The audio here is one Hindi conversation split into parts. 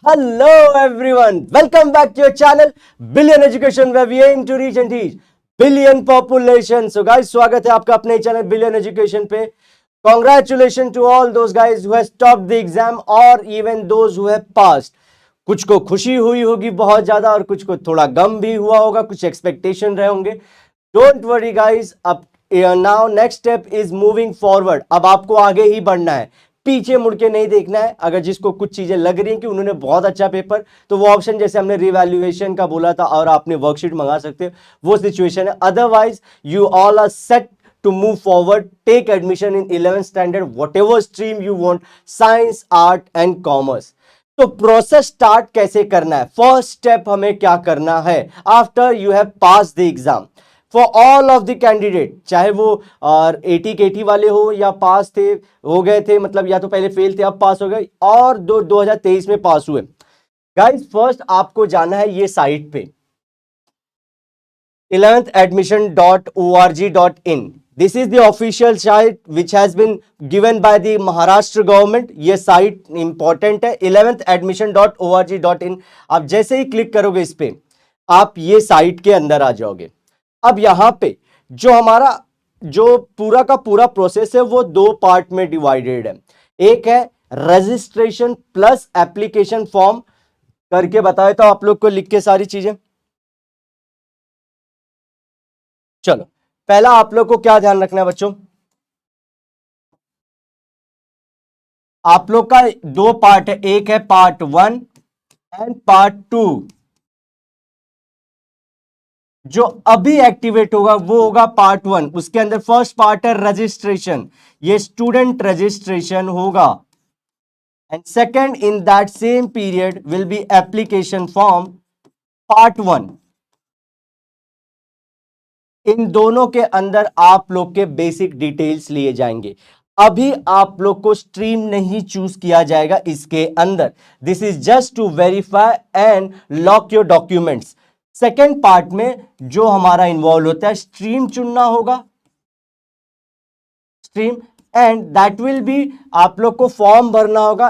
Hello everyone, welcome back to your channel Billion Education where we aim to reach and teach billion population. So guys, स्वागत है आपका अपने चैनल Billion Education पे. Congratulations to all those guys who have topped the exam or even those who have passed. कुछ को खुशी हुई होगी बहुत ज्यादा और कुछ को थोड़ा गम भी हुआ होगा, कुछ एक्सपेक्टेशन रहे होंगे. डोंट वरी गाइस, अब now next step is moving forward. अब आपको आगे ही बढ़ना है, पीछे मुड़ के नहीं देखना है. अगर जिसको कुछ चीजें लग रही हैं कि उन्होंने बहुत अच्छा पेपर, तो वो ऑप्शन जैसे हमने रिवैल्यूएशन का बोला था और आपने वर्कशीट मंगा सकते हो, वो सिचुएशन है. Otherwise you all are set to move forward. Take admission in 11th standard, whatever stream you want, science, art and commerce. तो प्रोसेस स्टार्ट कैसे करना है, फर्स्ट स्टेप हमें क्या करना है after you have pass the exam. For all of the candidate, चाहे वो 80 के 80 वाले हो या पास थे, हो गए थे, मतलब या तो पहले फेल थे अब पास हो गए, और 2023 में पास हुए. गाइस फर्स्ट आपको जाना है ये साइट पे 11thadmission.org.in. This is the official site which has been given by the Maharashtra government. ये साइट इंपॉर्टेंट है, 11thadmission.org.in. आप जैसे ही क्लिक करोगे इस पे, आप ये साइट के अंदर आ जाओगे. अब यहां पे जो हमारा जो पूरा का पूरा प्रोसेस है वो दो पार्ट में डिवाइडेड है. एक है रजिस्ट्रेशन प्लस एप्लीकेशन फॉर्म. करके बताया था आप लोग को लिख के सारी चीजें. चलो पहला आप लोग को क्या ध्यान रखना है बच्चों, आप लोग का दो पार्ट है, एक है पार्ट 1 एंड पार्ट 2. जो अभी एक्टिवेट होगा वो होगा पार्ट 1. उसके अंदर फर्स्ट पार्ट है रजिस्ट्रेशन, ये स्टूडेंट रजिस्ट्रेशन होगा. And second in that same period will be application form part 1. इन दोनों के अंदर आप लोग के बेसिक डिटेल्स लिए जाएंगे. अभी आप लोग को स्ट्रीम नहीं चूज किया जाएगा इसके अंदर. This is just to verify and lock your documents. Second part में जो हमारा इन्वॉल्व होता है, स्ट्रीम चुनना होगा, stream, and that will be आप लोग को फॉर्म भरना होगा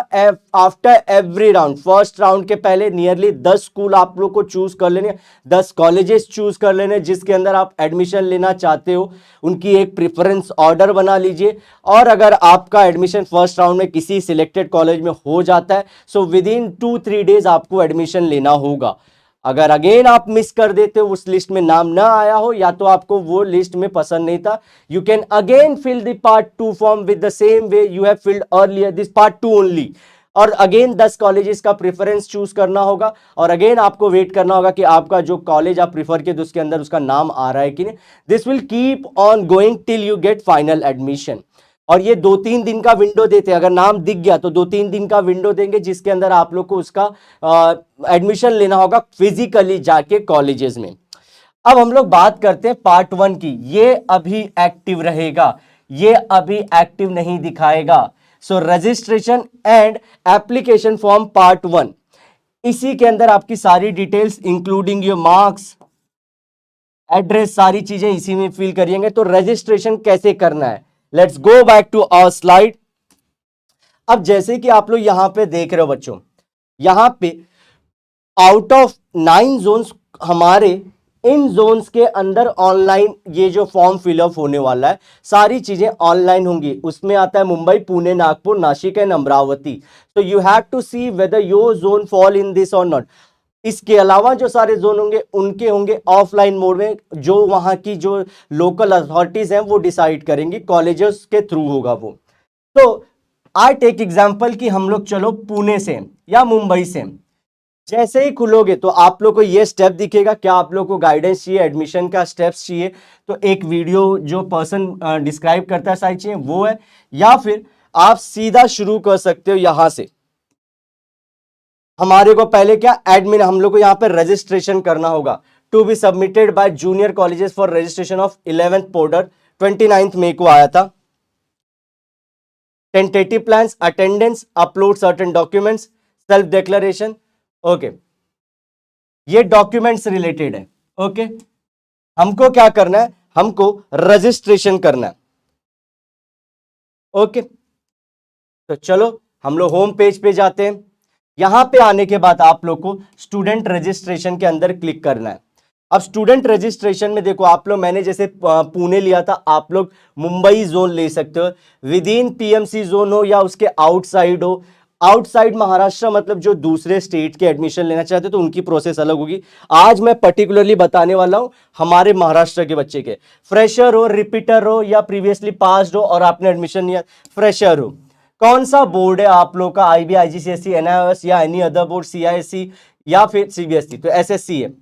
after every round. First round के पहले नियरली 10 स्कूल आप लोग को चूज कर लेने, 10 कॉलेजेस चूज कर लेने जिसके अंदर आप एडमिशन लेना चाहते हो. उनकी एक प्रेफरेंस ऑर्डर बना लीजिए, और अगर आपका एडमिशन फर्स्ट राउंड में किसी सिलेक्टेड कॉलेज में हो जाता है, सो विद इन 2-3 डेज आपको एडमिशन लेना होगा. अगर अगेन आप मिस कर देते हो, उस लिस्ट में नाम ना आया हो या तो आपको वो लिस्ट में पसंद नहीं था, you can again fill the part 2 form with the same way you have filled earlier this part 2 only. और अगेन 10 कॉलेजेस का प्रेफरेंस चूज करना होगा, और अगेन आपको वेट करना होगा कि आपका जो कॉलेज आप प्रीफर किए उसके अंदर उसका नाम आ रहा है कि नहीं. This will keep on going till you get final admission. और ये 2-3 दिन का विंडो देते हैं. अगर नाम दिख गया तो 2-3 दिन का विंडो देंगे जिसके अंदर आप लोग को उसका एडमिशन लेना होगा फिजिकली जाके कॉलेजेस में. अब हम लोग बात करते हैं पार्ट 1 की. ये अभी एक्टिव रहेगा, ये अभी एक्टिव नहीं दिखाएगा. सो registration and application form part 1, इसी के अंदर आपकी सारी details including your marks, address, सारी चीजें इसी में फिल करिएंगे. तो रजिस्ट्रेशन कैसे करना है, let's go back to our slide. अब जैसे कि आप लोग यहां पे देख रहे हो बच्चों, यहां पे आउट ऑफ 9 जोन्स, हमारे इन जोन्स के अंदर ऑनलाइन ये जो फॉर्म फिलअप होने वाला है, सारी चीजें ऑनलाइन होंगी. उसमें आता है मुंबई, पुणे, नागपुर, नासिक एंड अमरावती. तो you have to see whether your zone fall in this और नॉट. इसके अलावा जो सारे जोन होंगे उनके होंगे ऑफलाइन मोड में, जो वहां की जो लोकल अथॉरिटीज हैं वो डिसाइड करेंगी, कॉलेजेस के थ्रू होगा वो. तो आई टेक एग्जांपल कि हम लोग चलो पुणे से या मुंबई से, जैसे ही खुलोगे तो आप लोग को ये स्टेप दिखेगा. क्या आप लोग को गाइडेंस चाहिए, एडमिशन का स्टेप्स चाहिए, तो एक वीडियो जो पर्सन डिस्क्राइब करता है सारी चीजें वो है, या फिर आप सीधा शुरू कर सकते हो यहां से. हमारे को पहले क्या एडमिन, हम लोग को यहां पर रजिस्ट्रेशन करना होगा. To be submitted by junior colleges for registration of 11th portal, 29 मई को आया था. Tentative plans, attendance, upload certain documents, self declaration. Okay, ये डॉक्यूमेंट्स रिलेटेड है. ओके, हमको क्या करना है, हमको रजिस्ट्रेशन करना है. ओके, तो चलो हम लोग होम पेज पे जाते हैं. यहां पे आने के बाद आप लोग को स्टूडेंट रजिस्ट्रेशन के अंदर क्लिक करना है। अब स्टूडेंट रजिस्ट्रेशन में देखो आप लोग, मैंने जैसे पुणे लिया था, आप लोग मुंबई जोन ले सकते हो, विद इन पीएमसी जोन हो या उसके आउटसाइड हो। आउटसाइड महाराष्ट्र मतलब जो दूसरे स्टेट के एडमिशन लेना चाहते हो तो उनकी प्रोसेस अलग होगी। आज मैं पर्टिकुलरली बताने वाला हूं हमारे महाराष्ट्र के बच्चे के, फ्रेशर हो, रिपीटर हो या प्रीवियसली पास्ड हो और आपने एडमिशन लिया, फ्रेशर हो, कौन सा बोर्ड है आप लोग का, आईबी, आईजीसीएसई, एनआईओएस या एनी अदर बोर्ड, सीआईएससी या फिर सीबीएसई, तो एसएससी है।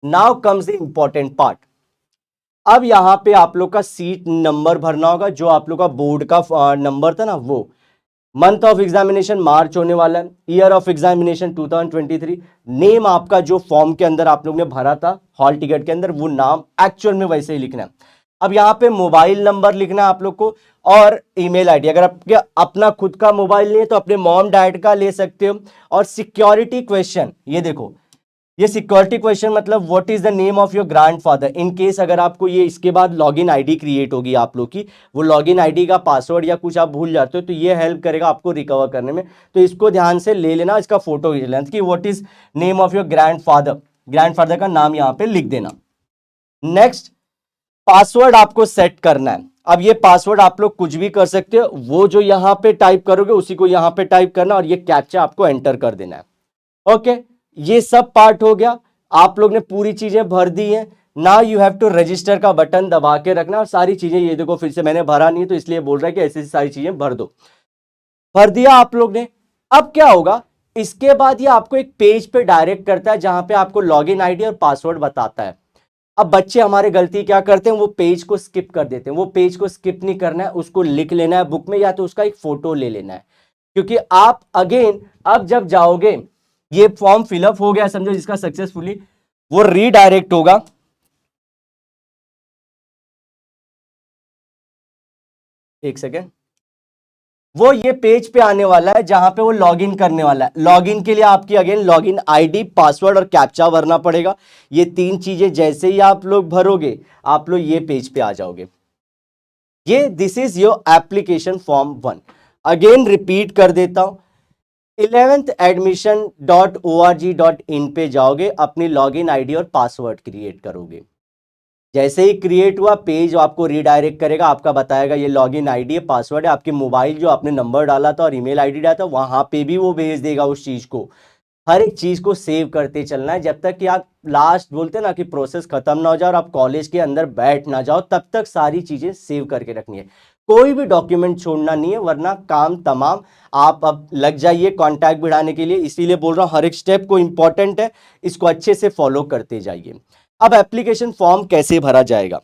Now comes the important part. अब यहां पे आप लोग का सीट नंबर भरना होगा, जो आप लोग का बोर्ड का नंबर था ना वो। मंथ ऑफ एग्जामिनेशन मार्च होने वाला है, ईयर ऑफ एग्जामिनेशन 2023, नेम आपका जो फॉर्म के अंदर आप लोग ने भरा था हॉल टिकट के अंदर, वो नाम एक्चुअल में वैसे ही लिखना है। अब यहां पे मोबाइल नंबर लिखना है आप लोग को और ईमेल आईडी। अगर आपके अपना खुद का मोबाइल नहीं है तो अपने मॉम डैड का ले सकते हो। और सिक्योरिटी क्वेश्चन, ये देखो, ये सिक्योरिटी क्वेश्चन मतलब what is the name of your grandfather. In case अगर आपको ये इसके बाद लॉगिन आईडी क्रिएट होगी आप लोग की, वो लॉगिन आईडी का पासवर्ड या कुछ आप भूल जाते हो तो ये हेल्प करेगा आपको रिकवर करने में। तो इसको ध्यान से ले लेना, इसका फोटो खींच लेना कि what is name of your grandfather, grandfather का नाम यहाँ पे लिख देना। नेक्स्ट, पासवर्ड आपको सेट करना है। अब ये पासवर्ड आप लोग कुछ भी कर सकते हो, वो जो यहां पे टाइप करोगे उसी को यहां पे टाइप करना और ये कैप्चा आपको एंटर कर देना है। ओके, ये सब पार्ट हो गया, आप लोग ने पूरी चीजें भर दी हैं। Now you have to register का बटन दबा के रखना और सारी चीजें, ये देखो फिर से मैंने भरा नहीं तो इसलिए बोल रहा है कि ऐसी सारी चीजें भर दो। भर दिया आप लोग ने। अब क्या होगा, इसके बाद ये आपको एक पेज पे डायरेक्ट करता है जहां पे आपको लॉगिन आईडी और पासवर्ड बताता है। अब बच्चे हमारे गलती क्या करते हैं, वो पेज को स्किप कर देते हैं। वो पेज को स्किप नहीं करना है, उसको लिख लेना है बुक में या तो उसका एक फोटो ले लेना है, क्योंकि आप अगेन अब जब जाओगे, ये फॉर्म फिलअप हो गया समझो जिसका सक्सेसफुली, वो रीडायरेक्ट होगा। एक सेकेंड, वो ये पेज पे आने वाला है जहां पे वो लॉगिन करने वाला है। लॉगिन के लिए आपकी अगेन लॉगिन आईडी, पासवर्ड और कैप्चा भरना पड़ेगा। ये तीन चीजें जैसे ही आप लोग भरोगे, आप लोग ये पेज पे आ जाओगे। ये this is your application form 1। Again repeat कर देता हूं, 11thadmission.org.in पे जाओगे, अपनी लॉगिन आईडी और पासवर्ड क्रिएट करोगे। जैसे ही क्रिएट हुआ पेज आपको रीडायरेक्ट करेगा, आपका बताएगा ये लॉगिन आईडी है, पासवर्ड है, आपके मोबाइल जो आपने नंबर डाला था और ईमेल आईडी डाला था वहां पे भी वो भेज देगा उस चीज को। हर एक चीज को सेव करते चलना है जब तक कि आप लास्ट बोलते ना कि प्रोसेस खत्म ना हो जाए और आप कॉलेज के अंदर बैठ ना जाओ, तब तक सारी चीजें सेव करके रखनी है। कोई भी डॉक्यूमेंट छोड़ना नहीं है, वरना काम तमाम। आप अब लग जाइए कॉन्टैक्ट बढ़ाने के लिए, इसीलिए बोल रहा हूं हर एक स्टेप को इंपॉर्टेंट है, इसको अच्छे से फॉलो करते जाइए। अब एप्लीकेशन फॉर्म कैसे भरा जाएगा।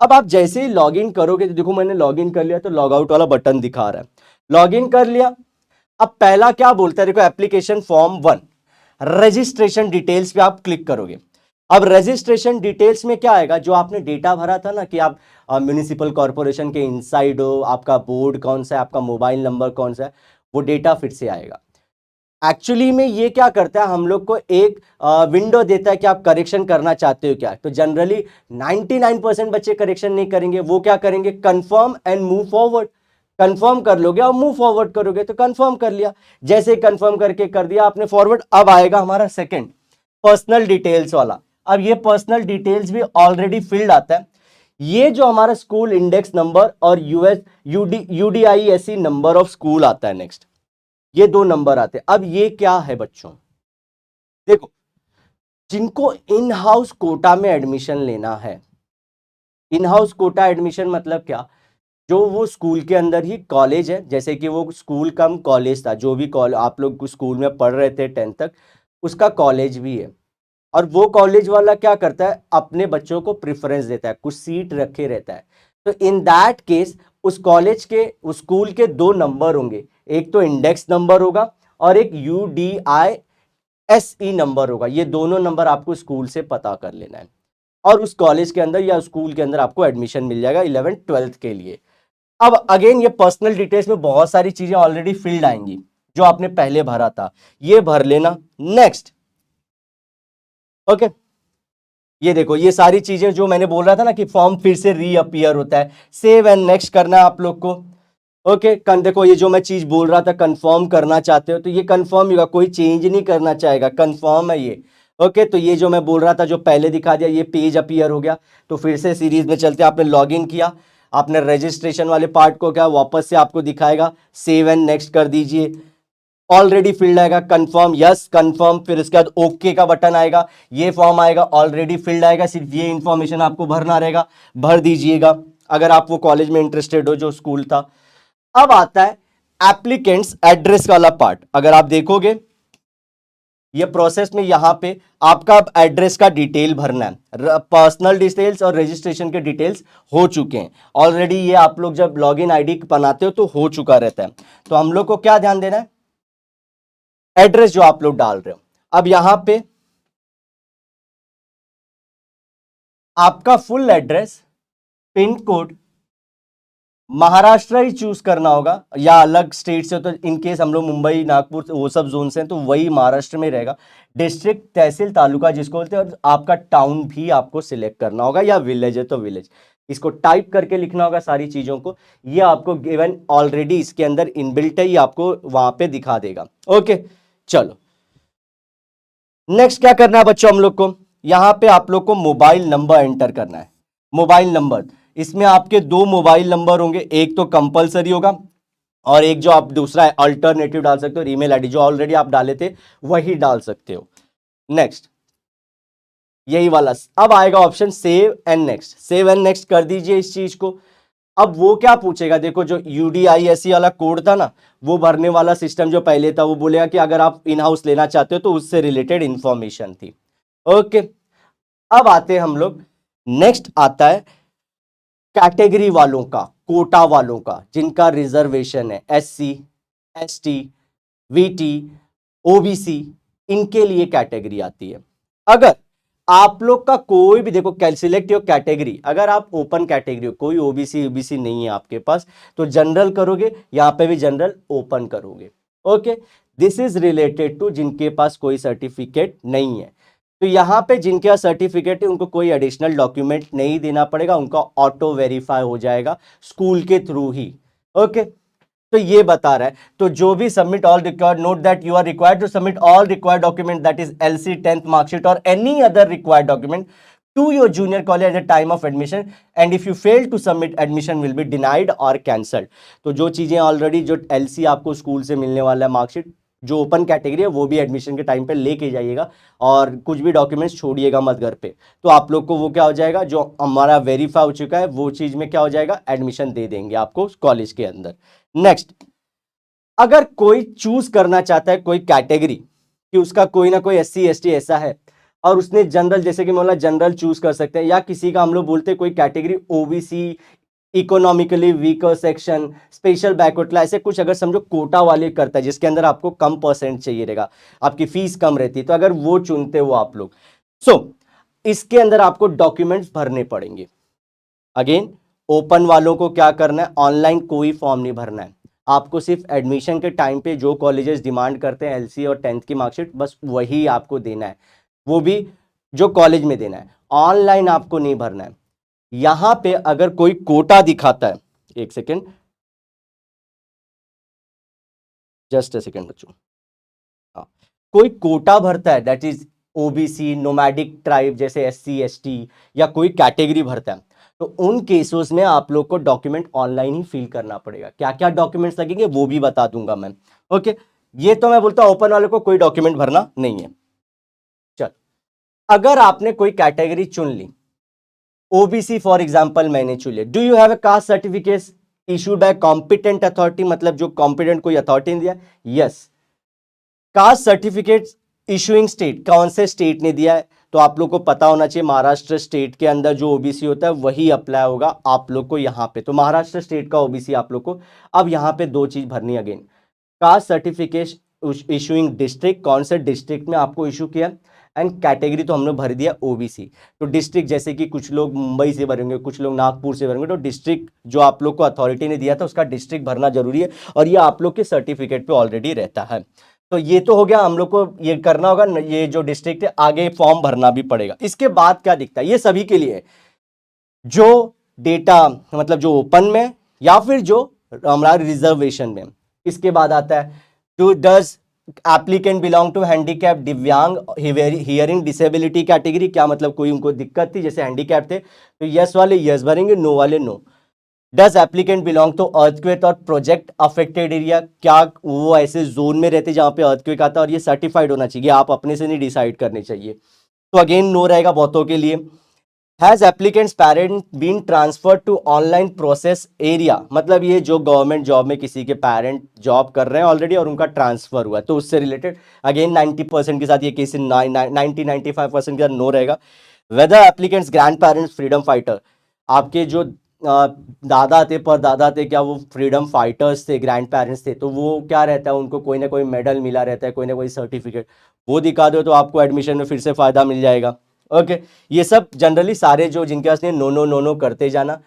अब आप जैसे ही लॉगिन करोगे तो देखो मैंने लॉगिन कर लिया तो लॉग आउट वाला बटन दिखा रहा है, लॉगिन कर लिया। अब पहला क्या बोलता है देखो, एप्लीकेशन फॉर्म 1 रजिस्ट्रेशन डिटेल्स पे आप क्लिक करोगे। अब रजिस्ट्रेशन डिटेल्स में क्या आएगा, जो आपने डेटा भरा था ना कि आप म्युनिसिपल कॉर्पोरेशन के इनसाइड हो, आपका बोर्ड कौन सा है, आपका मोबाइल नंबर कौन सा है, वो डेटा फिर से आएगा। एक्चुअली में ये क्या करता है, हम लोग को एक विंडो देता है कि आप करेक्शन करना चाहते हो क्या। तो जनरली 99% बच्चे करेक्शन नहीं करेंगे, वो क्या करेंगे, confirm and move forward. Confirm कर लोगे और मूव फॉरवर्ड करोगे, तो कंफर्म कर लिया, जैसे कंफर्म करके कर दिया आपने फॉरवर्ड। अब आएगा हमारा सेकंड पर्सनल डिटेल्स वाला। अब ये पर्सनल डिटेल्स भी ऑलरेडी फिल्ड आता है। ये जो हमारा स्कूल इंडेक्स नंबर और यूएस यूडीआईएससी नंबर ऑफ स्कूल आता है, नेक्स्ट ये दो नंबर आते हैं। अब ये क्या है बच्चों, देखो जिनको इन हाउस कोटा में एडमिशन लेना है, इन हाउस कोटा एडमिशन मतलब क्या, जो वो स्कूल के अंदर ही कॉलेज है, जैसे कि वो स्कूल कम कॉलेज था, जो भी आप लोग स्कूल में पढ़ रहे थे 10th तक, उसका कॉलेज भी है। और वो कॉलेज वाला क्या करता है, अपने बच्चों को प्रेफरेंस देता है, कुछ सीट रखे रहता है। तो इन दैट केस उस कॉलेज के, उस स्कूल के दो नंबर होंगे, एक तो इंडेक्स नंबर होगा और एक UDISE नंबर होगा। ये दोनों नंबर आपको स्कूल से पता कर लेना है और उस कॉलेज के अंदर या स्कूल के अंदर आपको एडमिशन मिल जाएगा 11th 12th के लिए। अब अगेन ये पर्सनल डिटेल्स में बहुत सारी चीजें ऑलरेडी फिल्ड आएंगी जो आपने पहले भरा था, ये भर लेना। नेक्स्ट, ओके, ये देखो ये सारी चीजें जो मैंने बोल रहा था ना कि फॉर्म फिर से रीअपियर होता है, सेव एंड नेक्स्ट करना है आप लोग को। ओके देखो ये जो मैं चीज बोल रहा था कंफर्म करना चाहते हो तो ये कंफर्म होगा, कोई चेंज नहीं करना चाहेगा, कंफर्म है ये। ओके तो ये जो मैं बोल रहा था जो पहले दिखा दिया ये पेज अपीयर हो गया। तो फिर से सीरीज में चलते हैं, आपने लॉग इन किया, आपने रजिस्ट्रेशन वाले पार्ट को क्या वापस से आपको दिखाएगा, सेव एंड नेक्स्ट कर दीजिए, ऑलरेडी फिल्ड आएगा, कंफर्म यस कंफर्म, फिर इसके बाद ओके का बटन आएगा, ये फॉर्म आएगा ऑलरेडी फिल्ड आएगा, सिर्फ ये इंफॉर्मेशन आपको भरना रहेगा, भर दीजिएगा अगर आप वो कॉलेज में इंटरेस्टेड हो जो स्कूल था। अब आता है एप्लीकेंट्स एड्रेस वाला पार्ट। अगर आप देखोगे ये प्रोसेस में यहां पे आपका एड्रेस का डिटेल भरना है, पर्सनल डिटेल्स और रजिस्ट्रेशन के डिटेल्स हो चुके हैं ऑलरेडी, ये आप लोग जब लॉगिन आईडी बनाते हो तो हो चुका रहता है। तो हम लोग को क्या ध्यान देना है, एड्रेस जो आप लोग डाल रहे हो। अब यहां पे आपका full address, pin code Maharashtra ही चूज करना होगा या अलग स्टेट से, तो इन केस हम लोग मुंबई नागपुर वो सब जोन से हैं तो वही महाराष्ट्र में रहेगा। डिस्ट्रिक्ट तहसील तालुका जिसको बोलते हैं, और आपका टाउन भी आपको सिलेक्ट करना होगा या विलेज है तो विलेज, इसको टाइप करके लिखना होगा सारी चीजों को। ये आपको गिवन ऑलरेडी इसके अंदर इनबिल्ट है, ये आपको वहां पे दिखा देगा। ओके चलो नेक्स्ट क्या करना है बच्चों, हम लोग को यहां पे आप लोग को मोबाइल नंबर एंटर करना है। मोबाइल नंबर, इसमें आपके दो मोबाइल नंबर होंगे, एक तो कंपलसरी होगा और एक जो आप दूसरा है अल्टरनेटिव डाल सकते हो, ईमेल आईडी जो ऑलरेडी आप डाले थे वही डाल सकते हो। नेक्स्ट यही वाला, अब आएगा option save and next, save and next कर दीजिए इस चीज को। अब वो क्या पूछेगा, देखो जो UDISE वाला कोड था ना, वो भरने वाला सिस्टम जो पहले था, वो बोलेगा कि अगर आप इन हाउस लेना चाहते हो तो उससे रिलेटेड इंफॉर्मेशन थी। ओके अब आते हैं हम लोग, नेक्स्ट आता है कैटेगरी वालों का, कोटा वालों का, जिनका रिजर्वेशन है, SC ST VT OBC, इनके लिए कैटेगरी आती है। अगर आप लोग का कोई भी, देखो सिलेक्ट योर कैटेगरी, अगर आप ओपन कैटेगरी हो, कोई OBC नहीं है आपके पास, तो जनरल करोगे, यहां पे भी जनरल ओपन करोगे। Okay this is related to जिनके पास कोई सर्टिफिकेट नहीं है। तो यहां पे जिनके पास सर्टिफिकेट है उनको कोई एडिशनल डॉक्यूमेंट नहीं देना पड़ेगा, उनका ऑटो वेरीफाई हो जाएगा स्कूल के थ्रू ही। ओके तो ये बता रहा है, तो जो भी submit all required, note that you are required to submit all required document that is LC 10th marksheet और any other required document to your junior college at the time of admission, and if you fail to submit, admission will be denied or cancelled। तो जो चीजें ऑलरेडी जो LC आपको स्कूल से मिलने वाला है, मार्कशीट, जो ओपन कैटेगरी है वो भी एडमिशन के टाइम पे लेके जाइएगा और कुछ भी डॉक्यूमेंट्स छोड़िएगा मत घर पे, तो आप लोग को वो क्या हो जाएगा, जो हमारा वेरीफाई हो चुका है वो चीज में क्या हो जाएगा, एडमिशन दे देंगे आपको कॉलेज के अंदर। नेक्स्ट, अगर कोई चूज करना चाहता है कोई कैटेगरी कि उसका कोई ना कोई SC ST ऐसा है और उसने जनरल, जैसे कि बोला जनरल चूज कर सकते हैं, या किसी का हम लोग बोलते हैं कोई category OBC, economically weaker section, special backward class, ऐसे कुछ अगर समझो कोटा वाले करता है जिसके अंदर आपको कम परसेंट चाहिए रहेगा, आपकी फीस कम रहती है, तो अगर वो चुनते हो आप लोग, इसके अंदर आपको डॉक्यूमेंट्स भरने पड़ेंगे। अगेन ओपन वालों को क्या करना है, ऑनलाइन कोई फॉर्म नहीं भरना है, आपको सिर्फ एडमिशन के टाइम पे जो कॉलेजेस डिमांड करते हैं LC और 10th की मार्कशीट, बस वही आपको देना है, वो भी जो कॉलेज में देना है, ऑनलाइन आपको नहीं भरना है। यहां पे अगर कोई कोटा दिखाता है, एक सेकेंड, जस्ट अ सेकेंड बच्चों, हाँ, कोई कोटा भरता है that is OBC, nomadic tribe जैसे SC ST, या कोई कैटेगरी भरता है, तो उन केसेस में आप लोग को डॉक्यूमेंट ऑनलाइन ही फिल करना पड़ेगा। क्या क्या डॉक्यूमेंट्स लगेंगे वो भी बता दूंगा मैं। ओके ये तो मैं बोलता हूं ओपन वाले को कोई डॉक्यूमेंट भरना नहीं है। चल, अगर आपने कोई कैटेगरी चुन ली, OBC फॉर एग्जांपल मैंने चुन लिया, do you have a caste certificate issued by competent authority, मतलब जो कॉम्पिटेंट कोई अथॉरिटी ने दिया, yes. Caste certificate issuing state, कौन से स्टेट ने दिया है, तो आप लोग को पता होना चाहिए महाराष्ट्र स्टेट के अंदर जो OBC होता है वही अप्लाई होगा आप लोग को यहाँ पे, तो महाराष्ट्र स्टेट का OBC आप लोग को। अब यहाँ पे दो चीज भरनी, again caste certificate issuing district, कौन से डिस्ट्रिक्ट में आपको इशू किया, एंड कैटेगरी तो हमने भर दिया OBC, तो डिस्ट्रिक्ट जैसे कि कुछ लोग मुंबई से भरेंगे, कुछ लोग नागपुर से भरेंगे, तो डिस्ट्रिक्ट जो आप लोग को अथॉरिटी ने दिया था उसका डिस्ट्रिक्ट भरना जरूरी है, और ये आप लोग के सर्टिफिकेट पे ऑलरेडी रहता है। तो ये तो हो गया, हम लोग को ये करना होगा, ये जो डिस्ट्रिक्ट है आगे फॉर्म भरना भी पड़ेगा। इसके बाद क्या दिखता है, ये सभी के लिए जो डेटा, मतलब जो ओपन में या फिर जो हमारा रिजर्वेशन में। इसके बाद आता है two does applicant belong to handicap, दिव्यांग, हियरिंग डिसेबिलिटी कैटेगरी। क्या मतलब कोई उनको दिक्कत थी जैसे हैंडीकैप थे तो यस वाले यस भरेंगे, नो वाले no. Does applicant belong to earthquake और प्रोजेक्ट अफेक्टेड एरिया, क्या वो ऐसे जोन में रहते जहां पे अर्थक्वेक आता है और ये सर्टिफाइड होना चाहिए, आप अपने से नहीं डिसाइड करने चाहिए, तो अगेन नो रहेगा बहुतों के लिए। Has applicant's parent been transfer to online process area, मतलब ये जो गवर्नमेंट जॉब में किसी के पेरेंट जॉब कर रहे हैं ऑलरेडी और उनका ट्रांसफर हुआ है तो उससे रिलेटेड अगेन 90% के साथ ये केस 90-95% के साथ नो रहेगा। Whether applicant's grand parents freedom fighter, आपके जो दादा थे परदादा थे, क्या वो फ्रीडम फाइटर्स थे, ग्रैंड पेरेंट्स थे, तो वो क्या रहता है उनको कोई ना कोई मेडल मिला रहता है, कोई ना कोई सर्टिफिकेट, वो दिखा दो तो आपको एडमिशन में फिर से फायदा मिल जाएगा। ओके ये सब जनरली सारे जो जिनके पास नो नो नो नो करते जाना।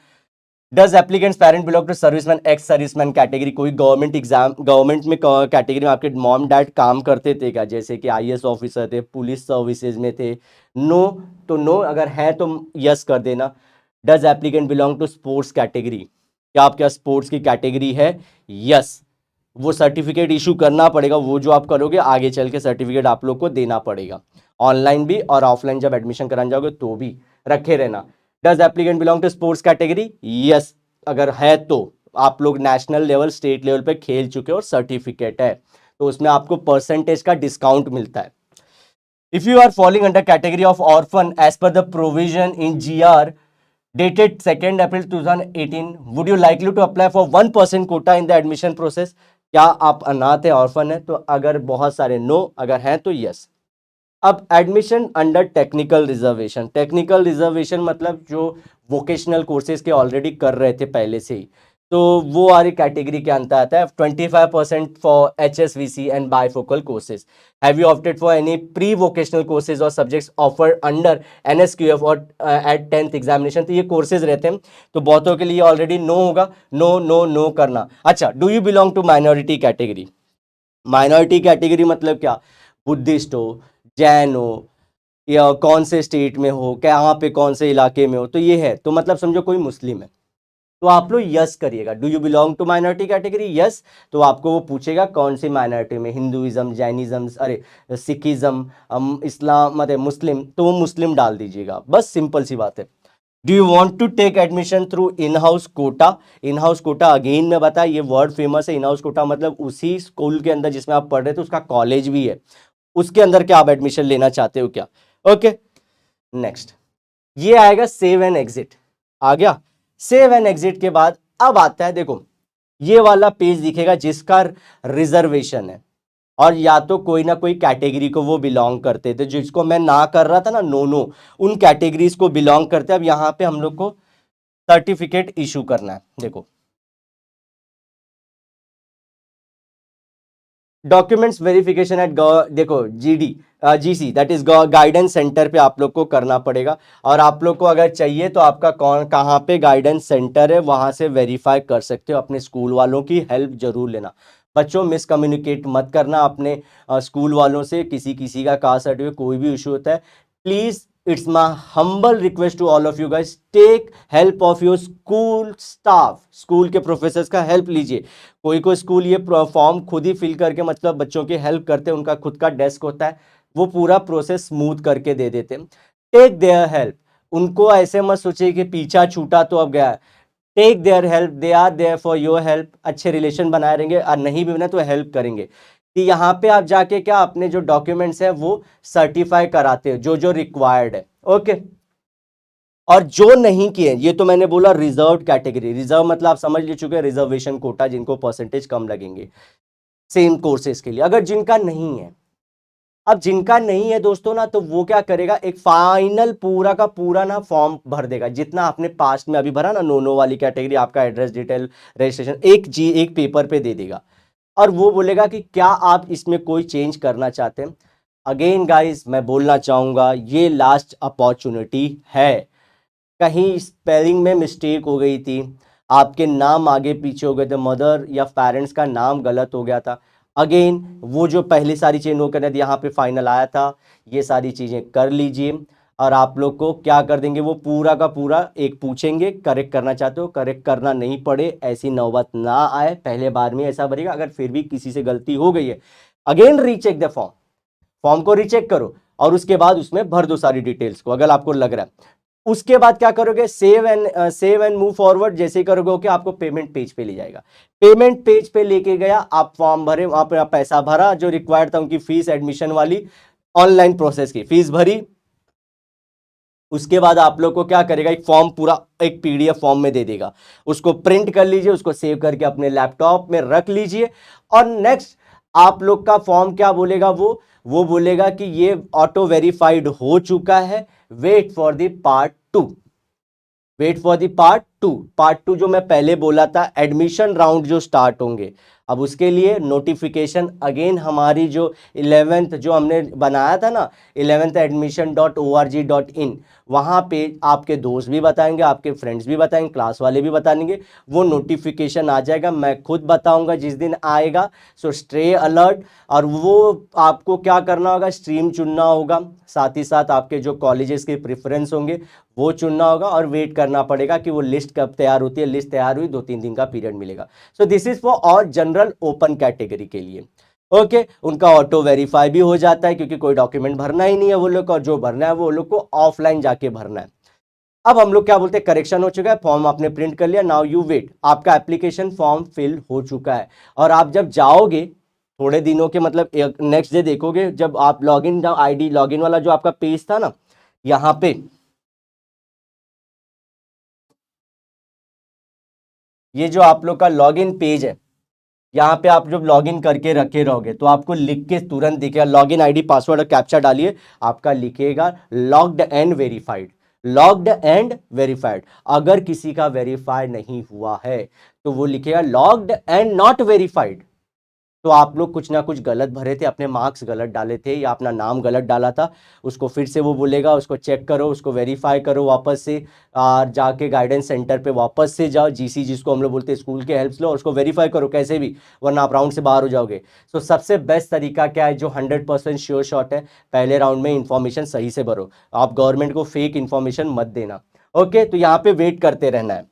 Does applicant's parent belong to serviceman, ex serviceman category, कोई गवर्नमेंट एग्जाम गवर्नमेंट में कैटेगरी में आपके मॉम डैड काम करते थे क्या, जैसे कि आईएएस ऑफिसर थे, पुलिस सर्विसेज में थे, नो तो नो, अगर है तो यस कर देना। Does applicant belong to sports category, क्या आपके स्पोर्ट्स की कैटेगरी है, यस, वो सर्टिफिकेट इशू करना पड़ेगा, वो जो आप करोगे आगे चल के सर्टिफिकेट आप लोग को देना पड़ेगा, ऑनलाइन भी और ऑफलाइन जब एडमिशन कराने जाओगे तो भी रखे रहना। Does applicant belong to sports category, yes, अगर है तो आप लोग नेशनल लेवल स्टेट लेवल पे खेल चुके हो और सर्टिफिकेट है तो उसमें आपको परसेंटेज का डिस्काउंट मिलता है। If you are falling under category of orphan as per the provision in GR dated 2nd April 2018, would you likely to apply for 1% quota in the admission process, क्या आप अनाथ है ऑर्फन है, तो अगर बहुत सारे नो, अगर हैं तो यस। अब admission under technical reservation, technical reservation मतलब जो वोकेशनल कोर्सेज के ऑलरेडी कर रहे थे पहले से ही, तो वो वाली कैटेगरी के अंतर आता है 25% for HSVC and bifocal courses. Have you opted for any pre vocational courses or subjects offered under NSQF or at 10th examination, तो ये कोर्सेज रहते हैं तो बहुतों के लिए ऑलरेडी नो होगा, नो नो नो करना। अच्छा, do you belong to minority category, minority category मतलब क्या, बुद्धिस्ट हो, जैन हो, या कौन से स्टेट में हो, कहाँ पे कौन से इलाके में हो, तो ये है, तो मतलब समझो कोई मुस्लिम है तो आप लोग यस करिएगा, do you belong to minority category, yes, तो आपको वो पूछेगा कौन सी माइनॉरिटी में, हिंदुइज्म, जैनिज्म, अरे सिखिज्म, इस्लाम, मतलब मुस्लिम, तो वो मुस्लिम डाल दीजिएगा, बस सिंपल सी बात है। Do you want to take admission through in house quota, in house quota again में बता, ये वर्ड फेमस है, इन हाउस कोटा मतलब उसी स्कूल के अंदर जिसमें आप पढ़ रहे थे उसका कॉलेज भी है, उसके अंदर क्या आप एडमिशन लेना चाहते हो क्या। ओके नेक्स्ट, ये आएगा सेव एंड एग्जिट, आ गया। सेव एंड एग्जिट के बाद अब आता है, देखो ये वाला पेज दिखेगा जिसका रिजर्वेशन है और या तो कोई ना कोई कैटेगरी को वो बिलोंग करते थे, जिसको मैं ना कर रहा था ना नो नो, उन कैटेगरीज को बिलोंग करते हैं। अब यहां पे हम लोग को सर्टिफिकेट इशू करना है, देखो डॉक्यूमेंट्स वेरिफिकेशन एट देखो GD GC that is guidance centre पे आप लोग को करना पड़ेगा, और आप लोग को अगर चाहिए तो आपका कौन कहाँ पे गाइडेंस सेंटर है वहां से वेरीफाई कर सकते हो, अपने स्कूल वालों की हेल्प जरूर लेना। बच्चों मिसकम्युनिकेट मत करना अपने स्कूल वालों से, किसी किसी का कास्ट सर्टिफिकेट कोई भी इशू होता है, please it's my humble request to all of you guys, take help of your school staff, school के प्रोफेसर्स का हेल्प लीजिए। कोई कोई स्कूल ये फॉर्म खुद ही फिल करके मतलब बच्चों की हेल्प करते हैं, उनका खुद का डेस्क होता है, वो पूरा प्रोसेस स्मूथ करके दे देते हैं। टेक देयर हेल्प, उनको ऐसे मत सोचिए कि पीछा छूटा तो अब गया, take their help, they are there for your help. अच्छे रिलेशन बनाए रहेंगे और नहीं भी बना तो हेल्प करेंगे कि यहाँ पे आप जाके क्या अपने जो डॉक्यूमेंट्स है वो सर्टिफाई कराते हो जो जो रिक्वायर्ड है। ओके और जो नहीं किए, ये तो मैंने बोला रिजर्व कैटेगरी, रिजर्व मतलब आप समझ ले चुके रिजर्वेशन कोटा, जिनको परसेंटेज कम लगेंगे सेम कोर्सेज के लिए। अगर जिनका नहीं है, अब जिनका नहीं है दोस्तों ना, तो वो क्या करेगा, एक फाइनल पूरा का पूरा ना फॉर्म भर देगा, जितना आपने पास्ट में अभी भरा ना नो नो वाली कैटेगरी, आपका एड्रेस डिटेल रजिस्ट्रेशन एक पेपर पे दे देगा, और वो बोलेगा कि क्या आप इसमें कोई चेंज करना चाहते हैं। अगेन गाइस मैं बोलना चाहूंगा ये लास्ट अपॉर्चुनिटी है, कहीं स्पेलिंग में मिस्टेक हो गई थी, आपके नाम आगे पीछे हो गए थे, मदर या पेरेंट्स का नाम गलत हो गया था, अगेन वो जो पहली सारी चीज़ें नो करने यहाँ पे फाइनल आया था, ये सारी चीज़ें कर लीजिए। और आप लोग को क्या कर देंगे, वो पूरा का पूरा एक पूछेंगे, करेक्ट करना चाहते हो करेक्ट करना नहीं पड़े, ऐसी नौबत ना आए, पहले बार में ऐसा भरेगा। अगर फिर भी किसी से गलती हो गई है, again recheck the form, form को रीचेक करो और उसके बाद उसमें भर दो सारी डिटेल्स को, अगर आपको लग रहा है। उसके बाद क्या करोगे, सेव एंड मूव फॉरवर्ड जैसे ही करोगे कि आपको पेमेंट पेज पे ले जाएगा। पेमेंट पेज पे लेके गया, आप फॉर्म भरे, वहां पे आप पैसा भरा जो रिक्वायर्ड था, उनकी फीस एडमिशन वाली ऑनलाइन प्रोसेस की फीस भरी। उसके बाद आप लोग को क्या करेगा, एक फॉर्म पूरा एक पीडीएफ फॉर्म में दे देगा, उसको प्रिंट कर लीजिए, उसको सेव करके अपने लैपटॉप में रख लीजिए। और नेक्स्ट आप लोग का फॉर्म क्या बोलेगा, वो बोलेगा कि ये ऑटो वेरीफाइड हो चुका है, wait for the part 2, wait for the part two जो मैं पहले बोला था, एडमिशन राउंड जो स्टार्ट होंगे। अब उसके लिए नोटिफिकेशन अगेन हमारी जो 11th जो हमने बनाया था ना, 11thadmission.org.in, वहाँ पे आपके दोस्त भी बताएंगे, आपके फ्रेंड्स भी बताएंगे, क्लास वाले भी बताएंगे, वो नोटिफिकेशन आ जाएगा, मैं खुद बताऊंगा जिस दिन आएगा। So stay alert. और वो आपको क्या करना होगा, स्ट्रीम चुनना होगा, साथ ही साथ आपके जो कॉलेजेस के प्रेफरेंस होंगे वो चुनना होगा, और वेट करना पड़ेगा कि वो लिस्ट कब तैयार होती है। लिस्ट तैयार हुई 2-3 दिन का पीरियड मिलेगा। सो दिस इज फॉर और जनरल ओपन कैटेगरी के लिए। ओके, उनका ऑटो वेरीफाई भी हो जाता है क्योंकि कोई डॉक्यूमेंट भरना ही नहीं है वो लोग को, और जो भरना है वो लोग को ऑफलाइन जाके भरना है। अब हम लोग क्या बोलते हैं, करेक्शन हो चुका है, फॉर्म आपने प्रिंट कर लिया, नाउ यू वेट, आपका एप्लीकेशन फॉर्म फिल हो चुका है। और आप जब जाओगे थोड़े दिनों के मतलब नेक्स्ट डे देखोगे, जब आप लॉगिन आईडी लॉगिन वाला जो आपका पेज था ना, यहाँ पे ये जो आप लोग का लॉगिन पेज है, यहाँ पे आप जब लॉगिन करके रखे रहोगे तो आपको लिख के तुरंत दिखेगा, लॉगिन आईडी पासवर्ड और कैप्चा डालिए, आपका लिखेगा logged and verified, logged and verified. अगर किसी का वेरीफाई नहीं हुआ है तो वो लिखेगा लॉग्ड एंड नॉट वेरीफाइड। तो आप लोग कुछ ना कुछ गलत भरे थे, अपने मार्क्स गलत डाले थे या अपना नाम गलत डाला था, उसको फिर से वो बोलेगा, उसको चेक करो, उसको वेरीफाई करो वापस से, और जाके गाइडेंस सेंटर पे वापस से जाओ, जीसी जिसको हम लोग बोलते हैं, स्कूल के हेल्प लो, और उसको वेरीफाई करो कैसे भी, वरना आप राउंड से बाहर हो जाओगे। सो सबसे बेस्ट तरीका क्या है, जो 100% श्योर शॉट है, पहले राउंड में इंफॉर्मेशन सही से भरो, आप गवर्नमेंट को फेक इंफॉर्मेशन मत देना। ओके, तो यहाँ पे वेट करते रहना है।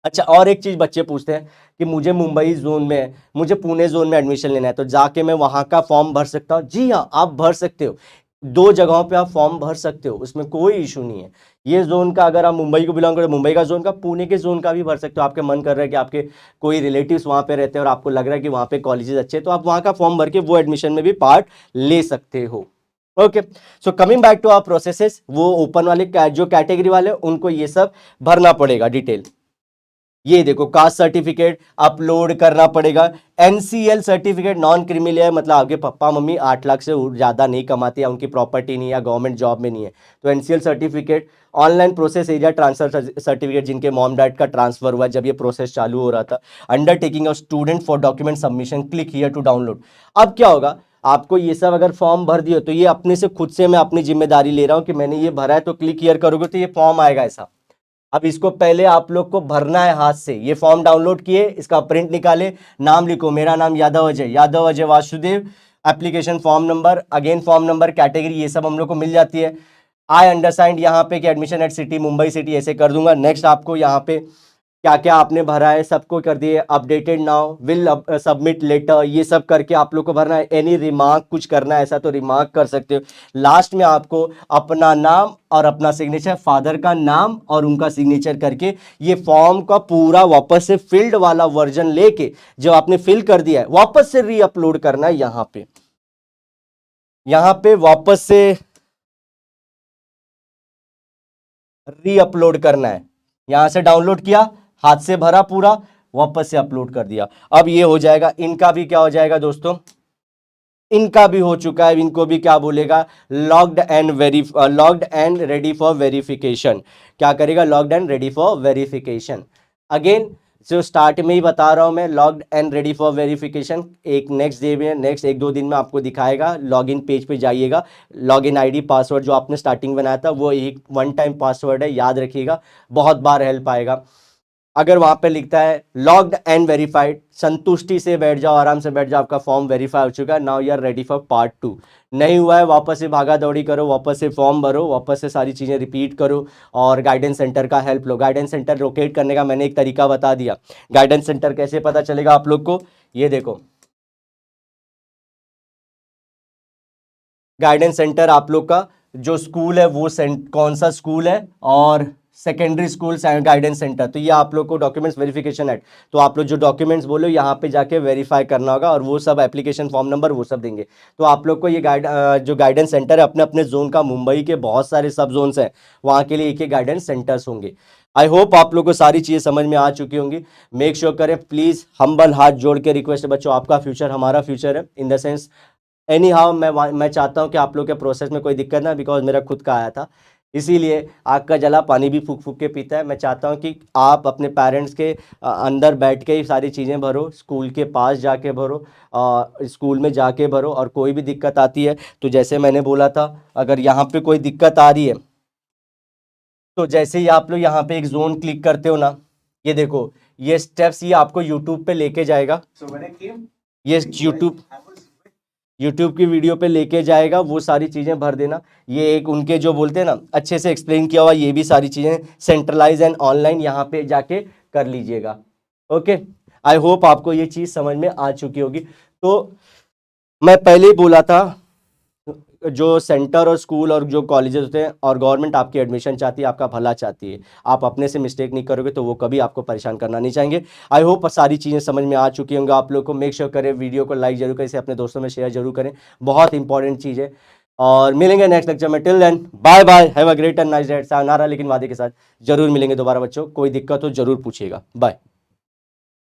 अच्छा, और एक चीज बच्चे पूछते हैं कि मुझे मुंबई जोन में, मुझे पुणे जोन में एडमिशन लेना है, तो जाके मैं वहां का फॉर्म भर सकता हूँ? जी हाँ, आप भर सकते हो, 2 जगहों पे आप फॉर्म भर सकते हो, उसमें कोई इशू नहीं है। ये जोन का अगर आप मुंबई को बिलोंग करो, मुंबई का जोन का, पुणे के जोन का भी भर सकते हो। आपके मन कर रहा है कि आपके कोई रिलेटिव्स वहां पे रहते हैं और आपको लग रहा है कि वहां पे कॉलेजेस अच्छे हैं, तो आप वहां का फॉर्म भर के वो एडमिशन में भी पार्ट ले सकते हो। Okay, so coming back to our processes, वो ओपन वाले जो कैटेगरी वाले उनको ये सब भरना पड़ेगा डिटेल। ये देखो, कास्ट सर्टिफिकेट अपलोड करना पड़ेगा, एनसीएल सर्टिफिकेट, नॉन क्रिमिनल है, मतलब आपके पापा मम्मी 8 लाख से ज़्यादा नहीं कमाते या उनकी प्रॉपर्टी नहीं है या गवर्नमेंट जॉब में नहीं है, तो NCL certificate. Online process area transfer certificate, जिनके मॉम डैड का ट्रांसफर हुआ जब ये प्रोसेस चालू हो रहा था। Undertaking of student for document submission, click here to download. अब क्या होगा, आपको ये सब अगर फॉर्म भर दिए तो ये अपने से खुद से मैं अपनी जिम्मेदारी ले रहा हूँ कि मैंने ये भरा है, तो क्लिक हियर करोगे तो ये फॉर्म आएगा ऐसा। अब इसको पहले आप लोग को भरना है हाथ से, ये फॉर्म डाउनलोड किए, इसका प्रिंट निकाले, नाम लिखो, मेरा नाम Yadav Ajay, Yadav Ajay Vasudev, application form number, again form number, category, ये सब हम लोग को मिल जाती है। आई अंडरसाइंड यहाँ पे कि admission eight city, Mumbai city, ऐसे कर दूंगा। नेक्स्ट आपको यहाँ पे क्या क्या आपने भरा है सबको कर दिए, updated now, will submit letter, ये सब करके आप लोग को भरना है। एनी रिमार्क कुछ करना है ऐसा तो रिमार्क कर सकते हो। लास्ट में आपको अपना नाम और अपना सिग्नेचर, फादर का नाम और उनका सिग्नेचर करके ये फॉर्म का पूरा वापस से फिल्ड वाला वर्जन लेके जो आपने फिल कर दिया है वापस से री अपलोड करना है। यहाँ पे वापस से री अपलोड करना है। यहां से डाउनलोड किया, हाथ से भरा पूरा, वापस से अपलोड कर दिया। अब ये हो जाएगा, इनका भी क्या हो जाएगा दोस्तों, इनका भी हो चुका है। इनको भी क्या बोलेगा, logged and ready for verification. क्या करेगा, logged and ready for verification. Again जो स्टार्ट में ही बता रहा हूं मैं, logged and ready for verification, एक नेक्स्ट डे में, नेक्स्ट 1-2 दिन में आपको दिखाएगा। लॉगिन पेज पे जाइएगा, लॉगिन आईडी पासवर्ड जो आपने स्टार्टिंग बनाया था वो एक 1 टाइम पासवर्ड है, याद रखिएगा, बहुत बार हेल्प आएगा। अगर वहां पे लिखता है लॉग्ड एंड वेरीफाइड, संतुष्टि से बैठ जाओ, आराम से बैठ जाओ, आपका फॉर्म वेरीफाई हो चुका है, now you are ready for part 2। नहीं हुआ है, वापस से भागा दौड़ी करो, वापस से फॉर्म भरो, वापस से सारी चीज़ें रिपीट करो और गाइडेंस सेंटर का हेल्प लो। गाइडेंस सेंटर लोकेट करने का मैंने एक तरीका बता दिया। गाइडेंस सेंटर कैसे पता चलेगा आप लोग को, ये देखो, गाइडेंस सेंटर आप लोग का जो स्कूल है वो कौन सा स्कूल है, और सेकेंडरी स्कूल गाइडेंस सेंटर, तो ये आप लोग को डॉक्यूमेंट्स वेरिफिकेशन एक्ट, तो आप लोग जो डॉक्यूमेंट्स बोलो यहाँ पे जाके वेरीफाई करना होगा और वो सब एप्लीकेशन फॉर्म नंबर वो सब देंगे। तो आप लोग को ये जो गाइडेंस सेंटर है अपने अपने जोन का, मुंबई के बहुत सारे सब जोन्स हैं, वहाँ के लिए एक एक गाइडेंस सेंटर्स होंगे। आई होप आप लोग को सारी चीज़ें समझ में आ चुकी होंगी। मेक श्योर करें प्लीज़, हम्बल हाथ जोड़ के रिक्वेस्ट है बच्चों, आपका फ्यूचर हमारा फ्यूचर है, in the sense any how मैं चाहता हूं कि आप लोग के प्रोसेस में कोई दिक्कत ना, बिकॉज मेरा खुद का आया था, इसीलिए आग का जला पानी भी फूक फूक के पीता है। मैं चाहता हूं कि आप अपने पेरेंट्स के अंदर बैठ के ही सारी चीज़ें भरो, स्कूल के पास जाके भरो, स्कूल में जाके भरो, और कोई भी दिक्कत आती है तो जैसे मैंने बोला था, अगर यहाँ पे कोई दिक्कत आ रही है तो जैसे ही आप लोग यहाँ पे एक जोन क्लिक करते हो ना, ये देखो ये स्टेप्स ये आपको यूट्यूब पे लेके जाएगा। ये यूट्यूब की वीडियो पे लेके जाएगा, वो सारी चीज़ें भर देना। ये एक उनके जो बोलते हैं ना अच्छे से एक्सप्लेन किया हुआ, ये भी सारी चीज़ें सेंट्रलाइज एंड ऑनलाइन यहाँ पे जाके कर लीजिएगा। ओके, आई होप आपको ये चीज़ समझ में आ चुकी होगी। तो मैं पहले ही बोला था, जो सेंटर और स्कूल और जो कॉलेजेस होते हैं और गवर्नमेंट आपकी एडमिशन चाहती है, आपका भला चाहती है, आप अपने से मिस्टेक नहीं करोगे तो वो कभी आपको परेशान करना नहीं चाहेंगे। आई होप सारी चीज़ें समझ में आ चुकी होंगी आप लोग को। मेक श्योर करें वीडियो को लाइक जरूर करें, इसे अपने दोस्तों में शेयर जरूर करें, बहुत इंपॉर्टेंट चीज़ है। और मिलेंगे नेक्स्ट लेक्चर में, till then bye bye, have a great and nice day, sayonara, लेकिन वादे के साथ जरूर मिलेंगे दोबारा बच्चों, कोई दिक्कत हो जरूर पूछिएगा, बाय।